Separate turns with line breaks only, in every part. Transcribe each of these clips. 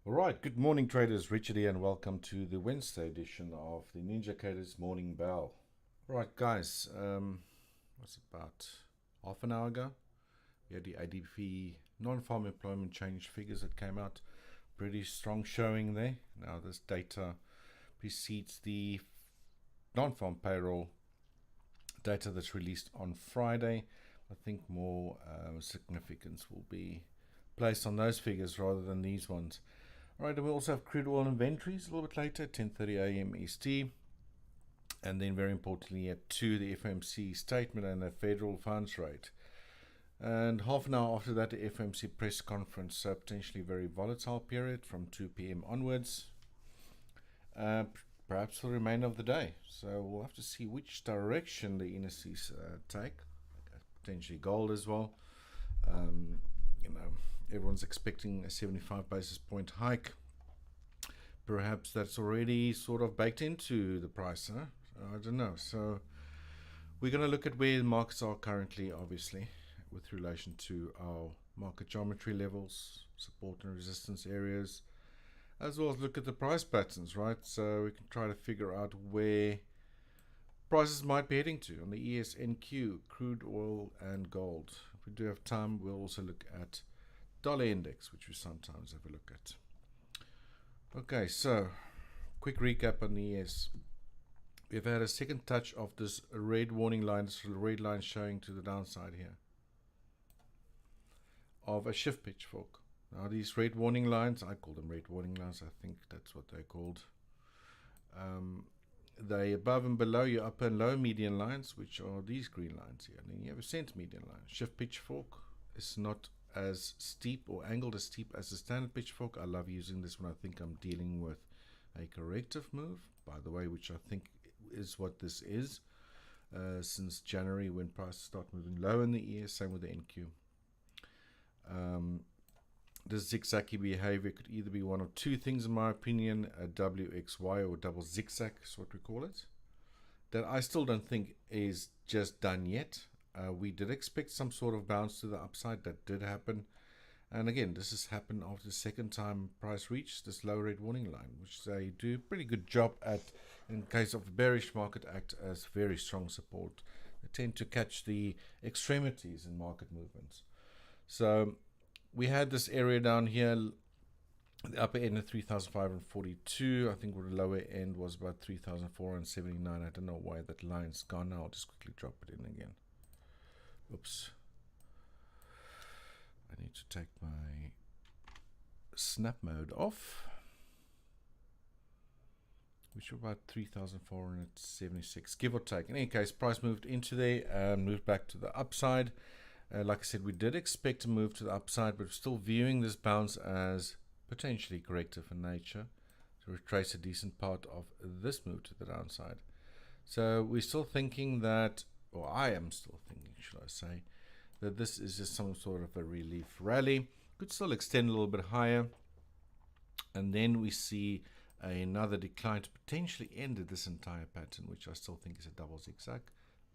All right, good morning traders, Richard here and welcome to the Wednesday edition of the Ninjacators Morning Bell. All right guys, what's it, about half an hour ago, we had the ADP non-farm employment change figures that came out. Pretty strong showing there. Now this data precedes the non-farm payroll data that's released on Friday. I think more significance will be placed on those figures rather than these ones. All right, and we also have crude oil inventories a little bit later, 10:30 a.m. EST. And then very importantly at 2, the FOMC statement and the federal funds rate. And half an hour after that, the FOMC press conference, so potentially very volatile period from 2 p.m. onwards. Perhaps for the remainder of the day. So we'll have to see which direction the indices take. Potentially gold as well. Everyone's expecting a 75 basis point hike. Perhaps that's already sort of baked into the price, huh? I don't know. So we're going to look at where the markets are currently, obviously, with relation to our market geometry levels, support and resistance areas, as well as look at the price patterns, right? So we can try to figure out where prices might be heading to on the ESNQ, crude oil and gold. If we do have time, we'll also look at dollar index, which we sometimes have a look at. Okay, so quick recap on the ES. We've had a second touch of this red warning line, this red line showing to the downside here, of a shift pitchfork. Now these red warning lines, I call them red warning lines, I think that's what they're called. They above and below your upper and lower median lines, which are these green lines here. And then you have a center median line. Shift pitchfork is not as steep or angled as steep as the standard pitchfork. I love using this when I think I'm dealing with a corrective move, by the way, which I think is what this is since January, when prices start moving low in the ES, same with the NQ. This zigzaggy behavior could either be one of two things, in my opinion: a WXY or double zigzag is what we call it, that I still don't think is just done yet. We did expect some sort of bounce to the upside. That did happen. And again, this has happened after the second time price reached this low red warning line, which they do a pretty good job at, in case of a bearish market, act as very strong support. They tend to catch the extremities in market movements. So we had this area down here, the upper end of 3,542. I think the lower end was about 3,479. I don't know why that line's gone now. I'll just quickly drop it in again. Oops. I need to take my snap mode off, which are about 3,476, give or take. In any case, price moved into there and moved back to the upside. Like I said, we did expect to move to the upside, but we're still viewing this bounce as potentially corrective in nature to retrace a decent part of this move to the downside. So we're still thinking that, or I am still thinking, should I say, that this is just some sort of a relief rally. Could still extend a little bit higher. And then we see another decline to potentially end this entire pattern, which I still think is a double zigzag,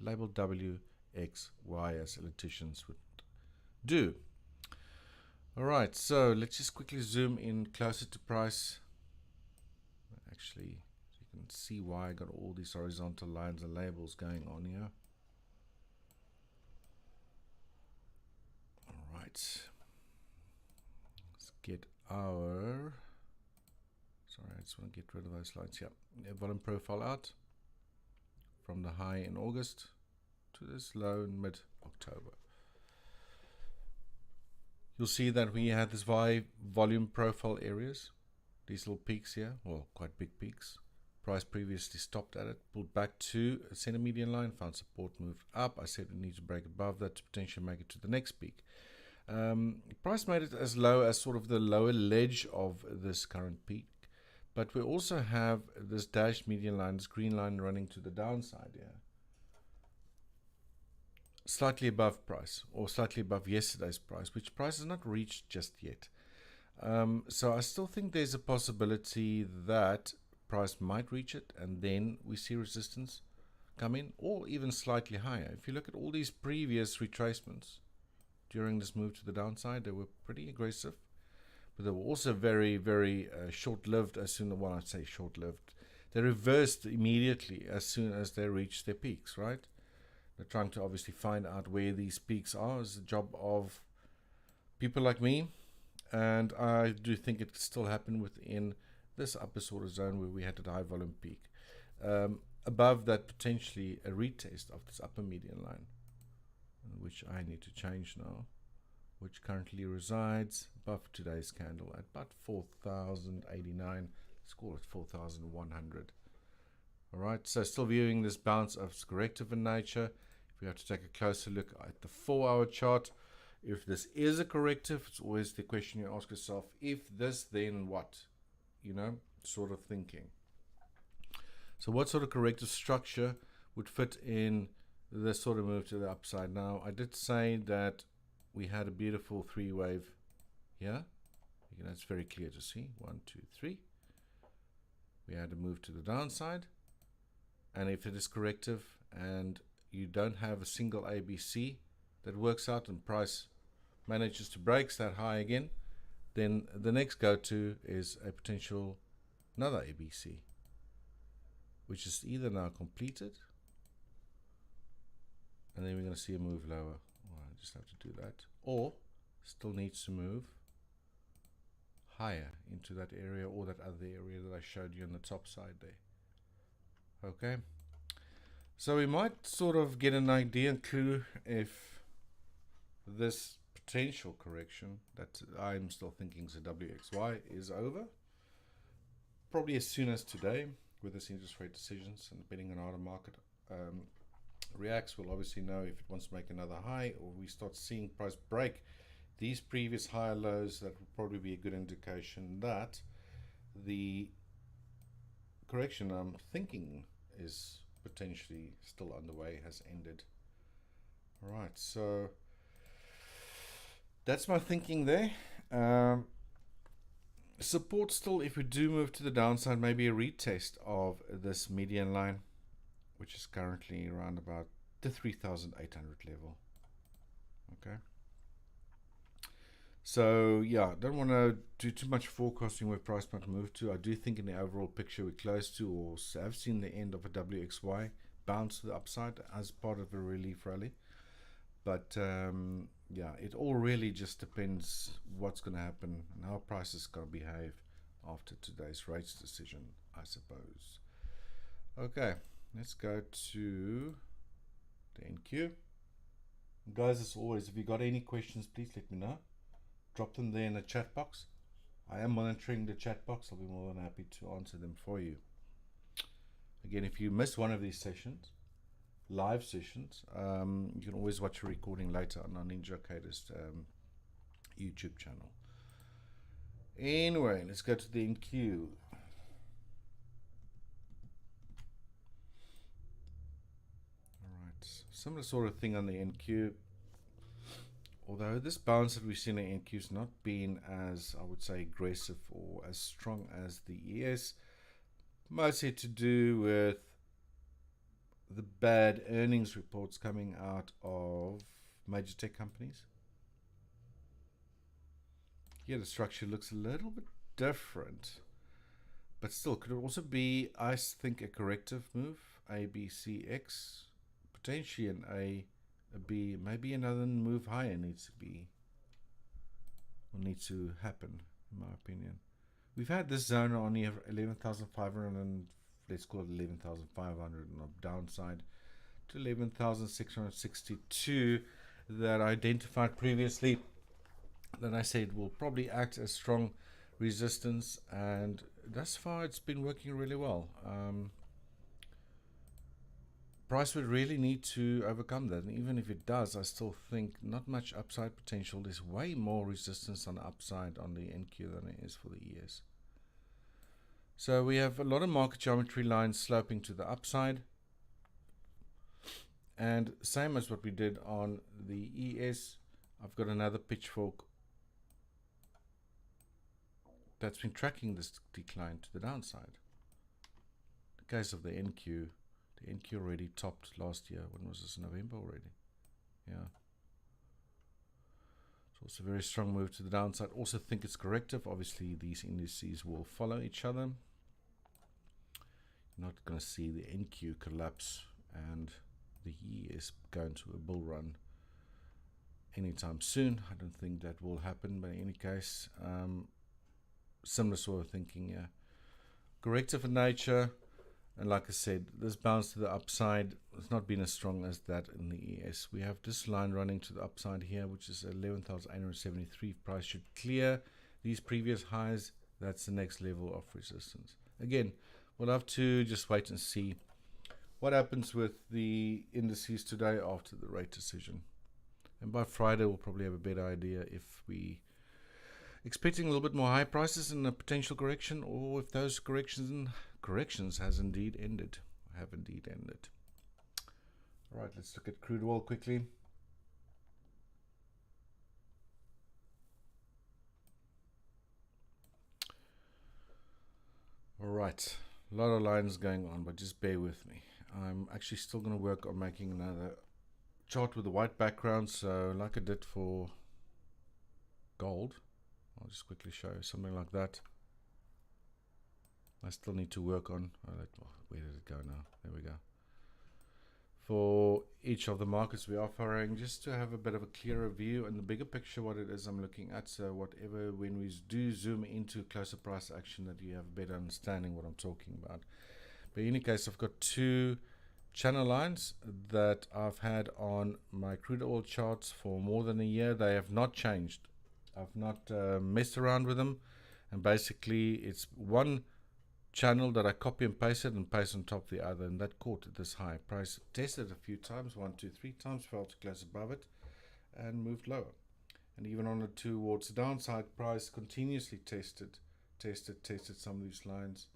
labeled WXY, as eliticians would do. All right, so let's just quickly zoom in closer to price. Actually, you can see why I got all these horizontal lines and labels going on here. Let's get our, sorry, I just want to get rid of those lines. Yeah, volume profile out from the high in August to this low in mid-October. You'll see that we had this volume profile areas, these little peaks here, well, quite big peaks. Price previously stopped at it, pulled back to a center median line, found support, moved up. I said we need to break above that to potentially make it to the next peak. Price made it as low as sort of the lower ledge of this current peak, but we also have this dashed median line, this green line running to the downside here, slightly above price, or slightly above yesterday's price, which price has not reached just yet. So I still think there's a possibility that price might reach it and then we see resistance come in, or even slightly higher. If you look at all these previous retracements during this move to the downside, they were pretty aggressive. but they were also very, very short-lived. As soon as, well, I'd say short-lived, they reversed immediately as soon as they reached their peaks, right? They're trying to obviously find out where these peaks are. It's the job of people like me, and I do think it could still happen within this upper sort of zone where we had a high volume peak. Above that, potentially a retest of this upper median line, which I need to change now, which currently resides above today's candle at about 4,089. Let's call it 4,100. All right, so still viewing this bounce as corrective in nature. If we have to take a closer look at the 4-hour chart, if this is a corrective, it's always the question you ask yourself, if this, then what? You know, sort of thinking. So what sort of corrective structure would fit in this sort of move to the upside? Now, I did say that we had a beautiful 3-wave here. You know, it's very clear to see. 1, 2, 3. We had a move to the downside. And if it is corrective and you don't have a single ABC that works out and price manages to break that high again, then the next go-to is a potential another ABC, which is either now completed, and then we're going to see a move lower. Well, I just have to do that, or still needs to move higher into that area or that other area that I showed you on the top side there. Okay, so we might sort of get an idea and clue if this potential correction that I'm still thinking is a WXY is over, probably as soon as today with this interest rate decisions, and depending on how the market reacts, we'll obviously know if it wants to make another high or we start seeing price break these previous higher lows. That will probably be a good indication that the correction I'm thinking is potentially still underway has ended. All right, so that's my thinking there. Support still, if we do move to the downside, maybe a retest of this median line, which is currently around about the 3,800 level. Okay. So yeah, don't want to do too much forecasting where price might move to. I do think in the overall picture we're close to or have seen the end of a WXY bounce to the upside as part of a relief rally. But yeah, it all really just depends what's going to happen and how prices going to behave after today's rates decision, I suppose. Okay, let's go to the NQ. Guys, as always, if you got any questions, please let me know. Drop them there in the chat box. I am monitoring the chat box. I'll be more than happy to answer them for you. Again, if you miss one of these sessions, live sessions, you can always watch a recording later on our Ninjacators YouTube channel. Anyway, let's go to the NQ. Alright, similar sort of thing on the NQ. Although this bounce that we've seen in NQ has not been as, I would say, aggressive or as strong as the ES, mostly to do with the bad earnings reports coming out of major tech companies. Here the structure looks a little bit different, but still could it also be, I think, a corrective move, A, B, C, X, potentially an A B, maybe another move higher needs to be, or needs to happen, in my opinion. We've had this zone on here 11,500 and let's call it 11,500 on the downside to 11,662 that I identified previously, that I said will probably act as strong resistance, and thus far it's been working really well. Price would really need to overcome that, and even if it does, I still think not much upside potential. There's way more resistance on the upside on the NQ than it is for the ES. So we have a lot of market geometry lines sloping to the upside, and same as what we did on the ES, I've got another pitchfork that's been tracking this decline to the downside. In the case of the NQ already topped last year. When was this? November already? Yeah. It's Also a very strong move to the downside. Also think it's corrective. Obviously these indices will follow each other. You're not going to see the NQ collapse and the ES go into a bull run anytime soon. I don't think that will happen, but in any case, similar sort of thinking here. Corrective in nature, and like I said, this bounce to the upside has not been as strong as that in the ES. We have this line running to the upside here, which is 11,873. Price should clear these previous highs. That's the next level of resistance. Again, we'll have to just wait and see what happens with the indices today after the rate decision. And by Friday, we'll probably have a better idea if we expecting a little bit more high prices and a potential correction, or if those corrections have indeed ended. All right, let's look at crude oil quickly. All right, a lot of lines going on, but just bear with me. I'm actually still going to work on making another chart with a white background, so like I did for gold, I'll just quickly show you something like that. I still need to work on, where did it go now? There we go. For each of the markets we are offering, just to have a bit of a clearer view and the bigger picture what it is I'm looking at. So whatever, when we do zoom into closer price action, that you have a better understanding what I'm talking about. But in any case, I've got two channel lines that I've had on my crude oil charts for more than a year. They have not changed. I've not messed around with them, and basically it's one channel that I copy and pasted and paste on top of the other, and that caught at this high price. Tested a few times, 1, 2, 3 times, fell to close above it and moved lower. And even on the towards the downside, price continuously tested some of these lines,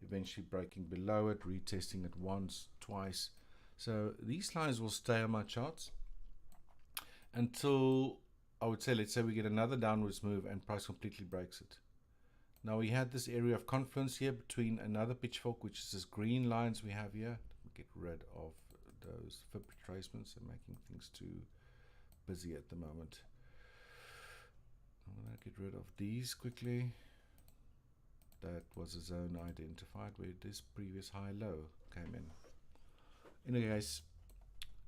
eventually breaking below it, retesting it once, twice. So these lines will stay on my charts until, I would say, let's say we get another downwards move and price completely breaks it. Now we had this area of confluence here between another pitchfork, which is this green lines we have here. Get rid of those fib retracements and making things too busy at the moment. I'm going to get rid of these quickly. That was a zone identified where this previous high low came in. In any case,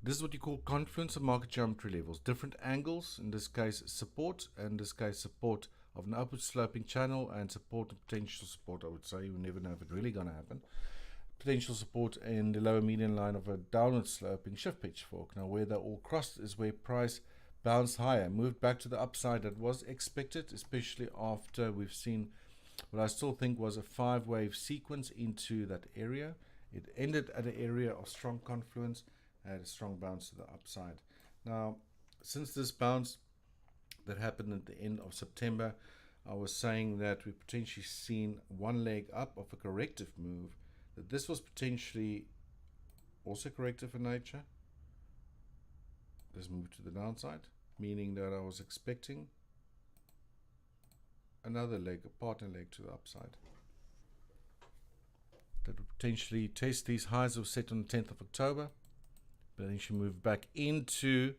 this is what you call confluence of market geometry levels. Different angles, in this case support, and in this case support of an upward sloping channel, and support and potential support. I would say you never know if it's really going to happen. Potential support in the lower median line of a downward sloping shift pitchfork. Now where they're all crossed is where price bounced higher, moved back to the upside. That was expected, especially after we've seen what I still think was a 5-wave sequence into that area. It ended at an area of strong confluence, had a strong bounce to the upside. Now since this bounce that happened at the end of September, I was saying that we potentially seen one leg up of a corrective move, that this was potentially also corrective in nature. This move to the downside, meaning that I was expecting another leg, a partner leg to the upside. That would potentially test these highs that were set on the 10th of October, but then she moved back into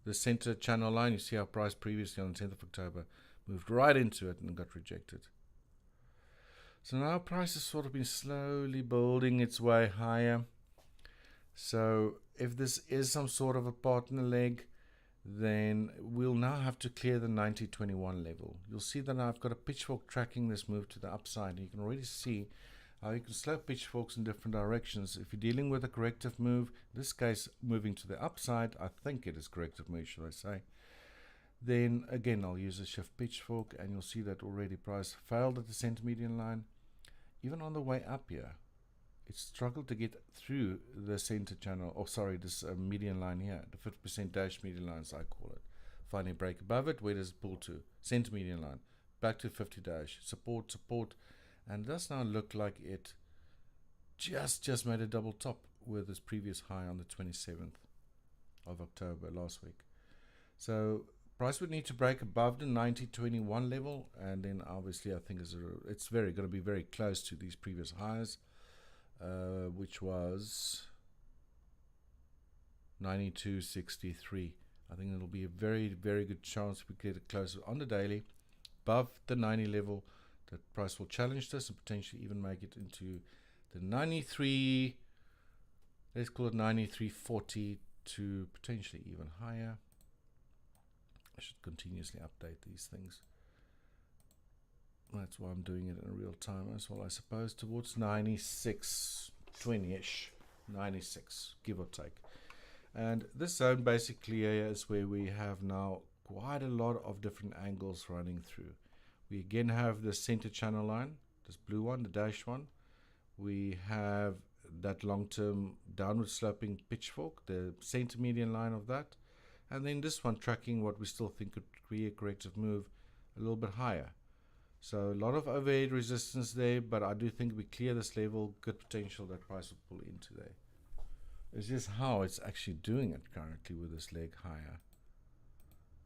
the center channel line. You see our price previously on the 10th of October moved right into it and got rejected. So now price has sort of been slowly building its way higher. So if this is some sort of a partner leg, then we'll now have to clear the 90.21 level. You'll see that I've got a pitchfork tracking this move to the upside. And you can already see how you can slope pitchforks in different directions. If you're dealing with a corrective move, in this case moving to the upside, I think it is corrective move, should I say, then again I'll use a shift pitchfork, and you'll see that already price failed at the center median line. Even on the way up here, it struggled to get through the center channel, this median line here, the 50% dash median line as I call it. Finally break above it. Where does it pull to? Center median line, back to 50 dash, support, and it does now look like it just made a double top with this previous high on the 27th of October last week. So price would need to break above the 90.21 level, and then obviously I think it's going to be very close to these previous highs, which was 92.63. I think it'll be a very, very good chance we get it closer on the daily above the 90 level. That price will challenge this and potentially even make it into the 93, let's call it 93.40 to potentially even higher. I should continuously update these things. That's why I'm doing it in real time as well, I suppose, towards 96.20ish, 96, give or take. And this zone basically is where we have now quite a lot of different angles running through. We again have the center channel line, this blue one, the dash one. We have that long-term downward sloping pitchfork, the center median line of that. And then this one tracking what we still think could be a corrective move a little bit higher. So a lot of overhead resistance there, but I do think we clear this level, good potential that price will pull into there. It's just how it's actually doing it currently with this leg higher.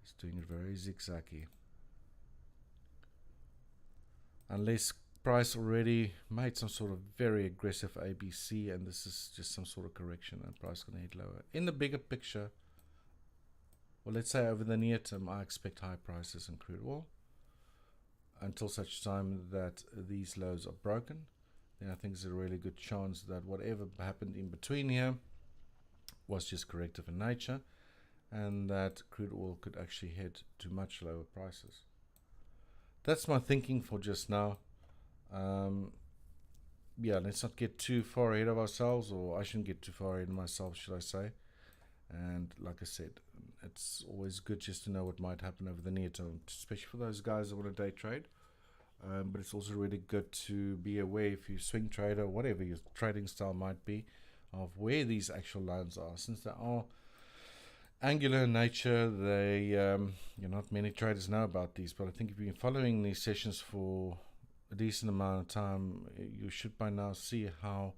It's doing it very zigzaggy. Unless price already made some sort of very aggressive ABC and this is just some sort of correction and price going to head lower. In the bigger picture, well, let's say over the near term, I expect high prices in crude oil until such time that these lows are broken. Then I think there's a really good chance that whatever happened in between here was just corrective in nature and that crude oil could actually head to much lower prices. That's my thinking for just now. Yeah, let's not get too far ahead of ourselves, or I shouldn't get too far ahead of myself, should I say. And like I said, it's always good just to know what might happen over the near term, especially for those guys that want to day trade. But it's also really good to be aware, if you swing trader, whatever your trading style might be, of where these actual lines are. Since they are angular in nature, they not many traders know about these, but I think if you've been following these sessions for a decent amount of time, you should by now see how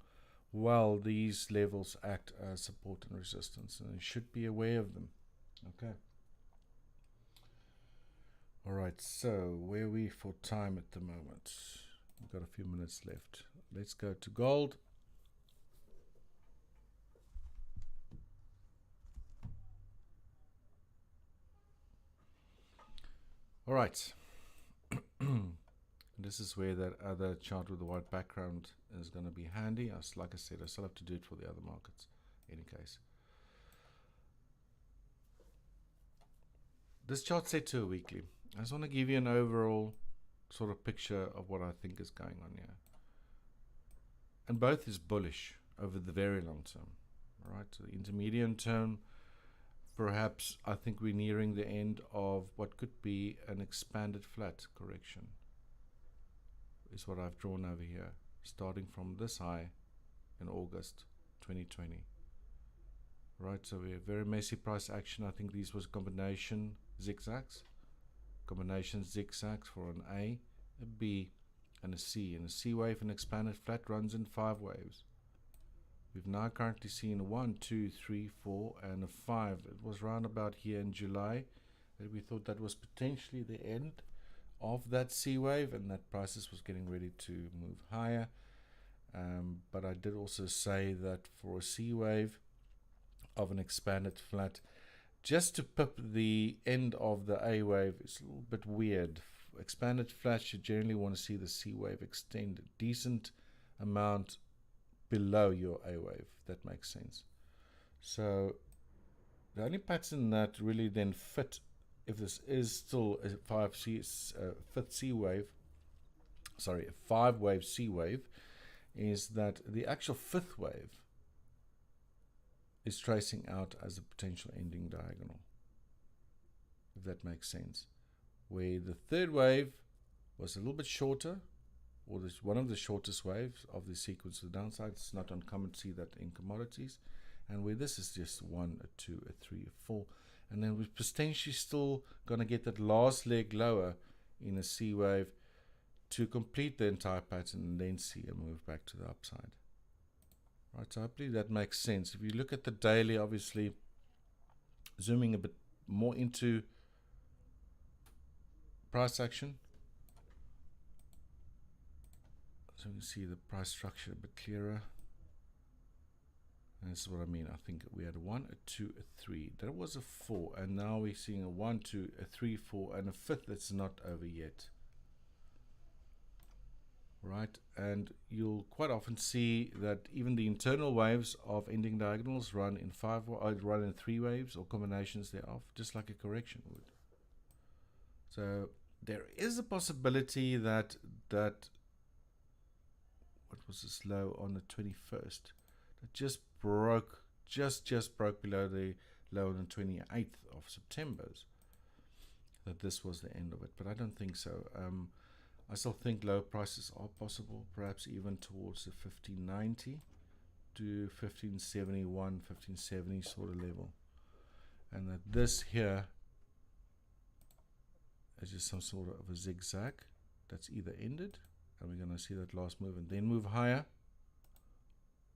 well these levels act as support and resistance, and you should be aware of them. Okay. All right, so where are we for time at the moment? We've got a few minutes left. Let's go to gold. All right. This is where that other chart with the white background is going to be handy. Like I said, I still have to do it for the other markets in any case. This chart's set to a weekly. I just want to give you an overall sort of picture of what I think is going on here. And both is bullish over the very long term. All right, so the intermediate term, perhaps I think we're nearing the end of what could be an expanded flat correction, is what I've drawn over here, starting from this high in August 2020. Right, so we have very messy price action. I think these was combination zigzags for an A, a B, and a C. And a C wave and expanded flat runs in 5 waves. We've now currently seen a 1, 2, 3, 4, and a 5. It was round about here in July that we thought that was potentially the end of that C wave and that prices was getting ready to move higher. But I did also say that for a C wave of an expanded flat, just to pip the end of the A wave is a little bit weird. Expanded flats, you generally want to see the C wave extend a decent amount below your A wave, if that makes sense. So the only pattern that really then fit, if this is still a 5-wave C wave, is that the actual 5th wave is tracing out as a potential ending diagonal, if that makes sense. Where the 3rd wave was a little bit shorter, or this one of the shortest waves of the sequence to the downside. It's not uncommon to see that in commodities. And where this is just 1, a 2, a 3, a 4. And then we're potentially still going to get that last leg lower in a C wave to complete the entire pattern and then see a move back to the upside. Right, so hopefully that makes sense. If you look at the daily, obviously zooming a bit more into price action, so you can see the price structure a bit clearer. And this is what I mean. I think we had a 1, a 2, a 3. That was a 4. And now we're seeing a 1, 2, a 3, 4, and a 5th that's not over yet. Right, and you'll quite often see that even the internal waves of ending diagonals run in run in 3 waves or combinations thereof, just like a correction would. So there is a possibility that what was this low on the 21st? That just broke below the low on the 28th of September. That this was the end of it, but I don't think so. I still think low prices are possible, perhaps even towards the 1590 to 1571, 1570 sort of level. And that this here is just some sort of a zigzag that's either ended, and we're going to see that last move and then move higher,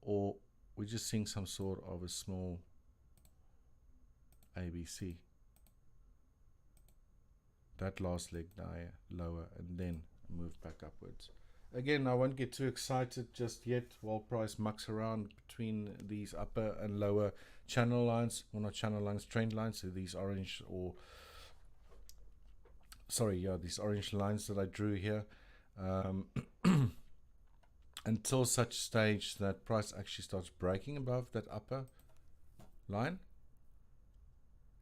or we're just seeing some sort of a small ABC. That last leg lower and then move back upwards. Again, I won't get too excited just yet while price mucks around between these upper and lower channel lines, well, not channel lines, trend lines, so these orange these orange lines that I drew here, until such stage that price actually starts breaking above that upper line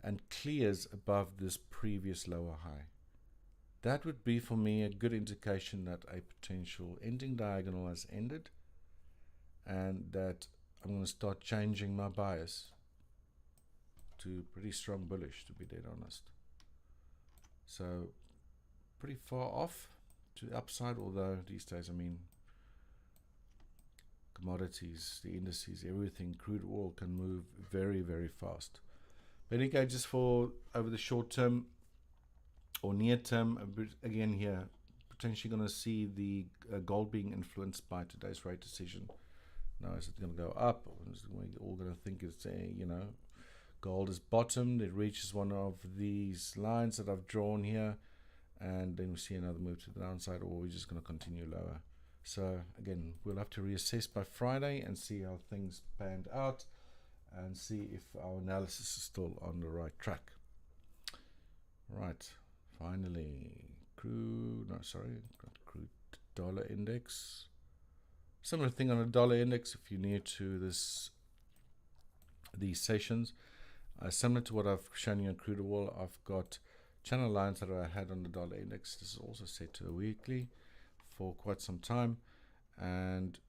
and clears above this previous lower high. That would be for me a good indication that a potential ending diagonal has ended and that I'm going to start changing my bias to pretty strong bullish, to be dead honest. So pretty far off to the upside, although these days, I mean, commodities, the indices, everything, crude oil can move very, very fast. But anyway, just for over the short term or near term, again here, potentially going to see the gold being influenced by today's rate decision. Now, is it going to go up? Or is we all going to think it's gold is bottomed, it reaches one of these lines that I've drawn here, and then we see another move to the downside, or we're just going to continue lower. So again, we'll have to reassess by Friday and see how things panned out and see if our analysis is still on the right track. Right. Finally, crude dollar index. Similar thing on a dollar index. If you're new to these sessions, similar to what I've shown you on crude oil, I've got channel lines that I had on the dollar index. This is also set to a weekly for quite some time, and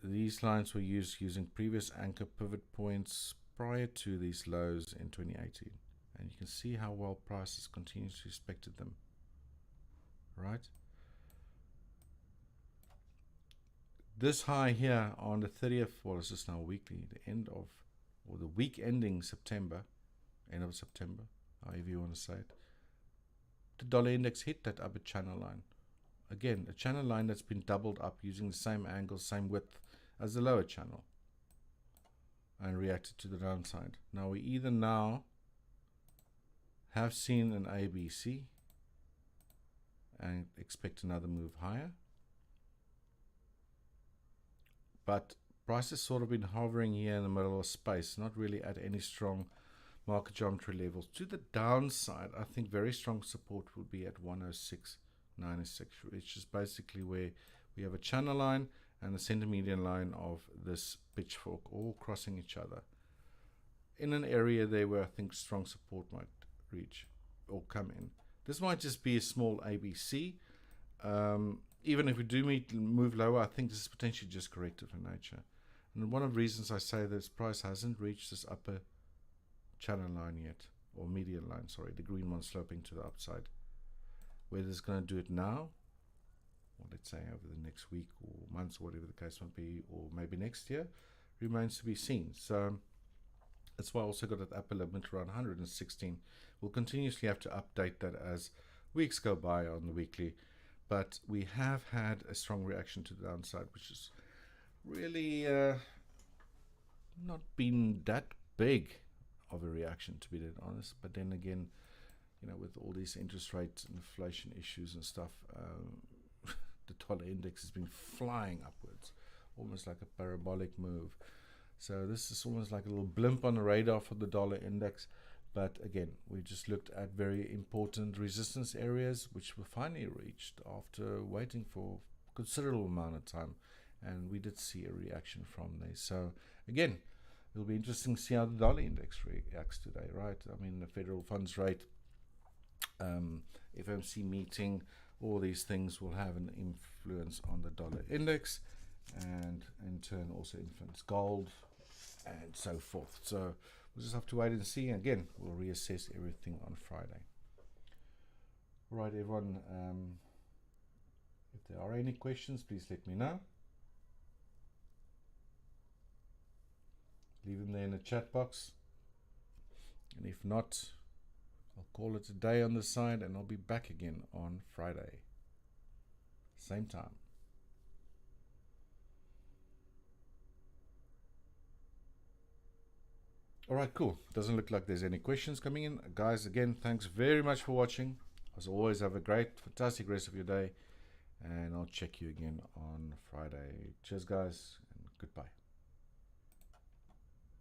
these lines were used using previous anchor pivot points prior to these lows in 2018. And you can see how well prices continuously respected them, right? This high here on the 30th, well, it's just now weekly, the end of, or the week ending September, end of September, however you want to say it. The dollar index hit that upper channel line. Again, a channel line that's been doubled up using the same angle, same width as the lower channel, and reacted to the downside. Now we either now have seen an ABC and expect another move higher, but price has sort of been hovering here in the middle of space, not really at any strong market geometry levels. To the downside, I think very strong support will be at 106.96, which is basically where we have a channel line and the center median line of this pitchfork all crossing each other in an area there where I think strong support might reach or come in. This might just be a small ABC. Even if we do move lower, I think this is potentially just corrective in nature. And one of the reasons I say this price hasn't reached this upper channel line yet, or median line, sorry, the green one sloping to the upside. Whether it's going to do it now, or let's say over the next week or months, or whatever the case might be, or maybe next year, remains to be seen. So that's why I also got that upper limit around 116. We'll continuously have to update that as weeks go by on the weekly, but we have had a strong reaction to the downside, which is really not been that big of a reaction, to be dead honest. But then again, with all these interest rate inflation issues and stuff, the dollar index has been flying upwards, almost like a parabolic move. So this is almost like a little blimp on the radar for the dollar index. But again, we just looked at very important resistance areas, which were finally reached after waiting for a considerable amount of time. And we did see a reaction from there. So again, it'll be interesting to see how the dollar index reacts today, right? I mean, the federal funds rate, FOMC meeting, all these things will have an influence on the dollar index, and in turn also influence gold and so forth. So we'll just have to wait and see. Again, we'll reassess everything on Friday. All right, everyone. If there are any questions, please let me know. Leave them there in the chat box. And if not, I'll call it a day on the side, and I'll be back again on Friday. Same time. All right, cool. Doesn't look like there's any questions coming in. Guys, again, thanks very much for watching. As always, have a great, fantastic rest of your day. And I'll check you again on Friday. Cheers, guys, and goodbye.